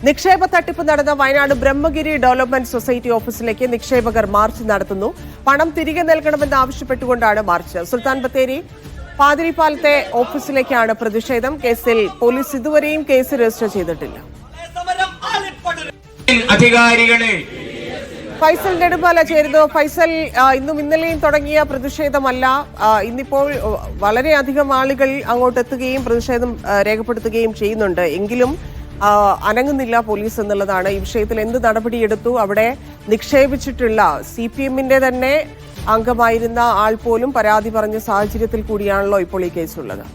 നിക്ഷേപ തട്ടിപ്പ് നടന്ന വയനാട് ബ്രഹ്മഗിരി ഡെവലപ്മെന്റ് സൊസൈറ്റി ഓഫീസിലേക്ക് നിക്ഷേപകർ മാർച്ച് നടത്തുന്നു. പണം തിരികെ നൽകണമെന്ന് ആവശ്യപ്പെട്ടുകൊണ്ടാണ് മാർച്ച്. സുൽത്താൻ ബത്തേരി പാതിരിപ്പാലത്തെ ഓഫീസിലേക്കാണ് പ്രതിഷേധം. കേസിൽ പോലീസ് ഇതുവരെയും കേസ് രജിസ്റ്റർ ചെയ്തിട്ടില്ല. ഫൈസൽ നെടുമ്പാല ചേരുന്നു. ഫൈസൽ, ഇന്നും ഇന്നലെയും തുടങ്ങിയ പ്രതിഷേധമല്ല, ഇന്നിപ്പോൾ വളരെയധികം ആളുകൾ അങ്ങോട്ട് എത്തുകയും പ്രതിഷേധം രേഖപ്പെടുത്തുകയും ചെയ്യുന്നുണ്ട്. എങ്കിലും അനങ്ങുന്നില്ല പോലീസ് എന്നുള്ളതാണ്. ഈ വിഷയത്തിൽ എന്ത് നടപടിയെടുത്തു? അവിടെ നിക്ഷേപിച്ചിട്ടുള്ള CPM-ന്റെ തന്നെ അംഗമായിരുന്ന ആൾ പോലും പരാതി പറഞ്ഞ സാഹചര്യത്തിൽ കൂടിയാണല്ലോ ഇപ്പോൾ ഈ കേസുള്ളത്.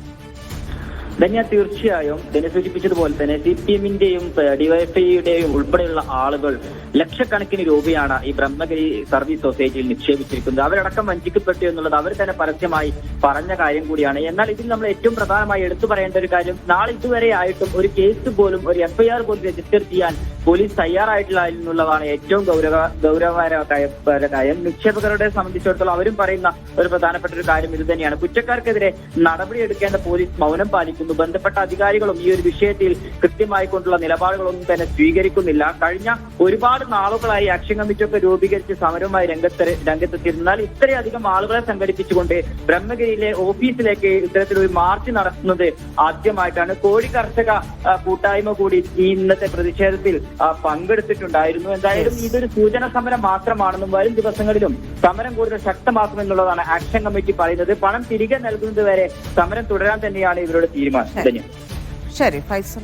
ധന്യ, തീർച്ചയായും ധന്യ സൂചിപ്പിച്ചതുപോലെ തന്നെ CPM-ന്റെയും DYFIയുടെയും ഉൾപ്പെടെയുള്ള ആളുകൾ ലക്ഷക്കണക്കിന് രൂപയാണ് ഈ ബ്രഹ്മഗിരി സർവീസ് സൊസൈറ്റിയിൽ നിക്ഷേപിച്ചിരിക്കുന്നത്. അവരടക്കം വഞ്ചിക്കപ്പെട്ടു എന്നുള്ളത് അവർ തന്നെ പരസ്യമായി പറഞ്ഞ കാര്യം കൂടിയാണ്. എന്നാൽ ഇതിൽ നമ്മൾ ഏറ്റവും പ്രധാനമായി എടുത്തു പറയേണ്ട ഒരു കാര്യം, നാളെ ഇതുവരെ ആയിട്ടും ഒരു കേസ് പോലും, ഒരു FIR പോലും രജിസ്റ്റർ ചെയ്യാൻ പോലീസ് തയ്യാറായിട്ടില്ല എന്നുള്ളതാണ് ഏറ്റവും ഗൗരവകരമായ കാര്യം. നിക്ഷേപകരുടെ സംബന്ധിച്ചിടത്തോളം അവരും പറയുന്ന ഒരു പ്രധാനപ്പെട്ട ഒരു കാര്യം ഇത് തന്നെയാണ്. കുറ്റക്കാർക്കെതിരെ നടപടിയെടുക്കേണ്ട പോലീസ് മൗനം പാലിക്കുന്നു. ബന്ധപ്പെട്ട അധികാരികളും ഈ ഒരു വിഷയത്തിൽ കൃത്യമായി കൊണ്ടുള്ള നിലപാടുകളൊന്നും തന്നെ സ്വീകരിക്കുന്നില്ല. കഴിഞ്ഞ ഒരുപാട് നാളുകളായി ആക്ഷൻ കമ്മിറ്റിയൊക്കെ രൂപീകരിച്ച് സമരവുമായി രംഗത്തെത്തിയിരുന്നാൽ ഇത്രയധികം ആളുകളെ സംഘടിപ്പിച്ചുകൊണ്ട് ബ്രഹ്മഗിരിയിലെ ഓഫീസിലേക്ക് ഇത്തരത്തിലൊരു മാർച്ച് നടത്തുന്നത് ആദ്യമായിട്ടാണ്. കോഴി കർഷക കൂട്ടായ്മ കൂടി ഈ ഇന്നത്തെ പ്രതിഷേധത്തിൽ പങ്കെടുത്തിട്ടുണ്ടായിരുന്നു. എന്തായാലും ഇതൊരു സൂചന സമരം മാത്രമാണെന്നും വരും ദിവസങ്ങളിലും സമരം കൂടുതൽ ശക്തമാക്കുമെന്നുള്ളതാണ് ആക്ഷൻ കമ്മിറ്റി പറയുന്നത്. പണം തിരികെ നൽകുന്നത് വരെ സമരം തുടരാൻ തന്നെയാണ് ഇവരുടെ തീരുമാനം. ശരി ഫൈസൽ.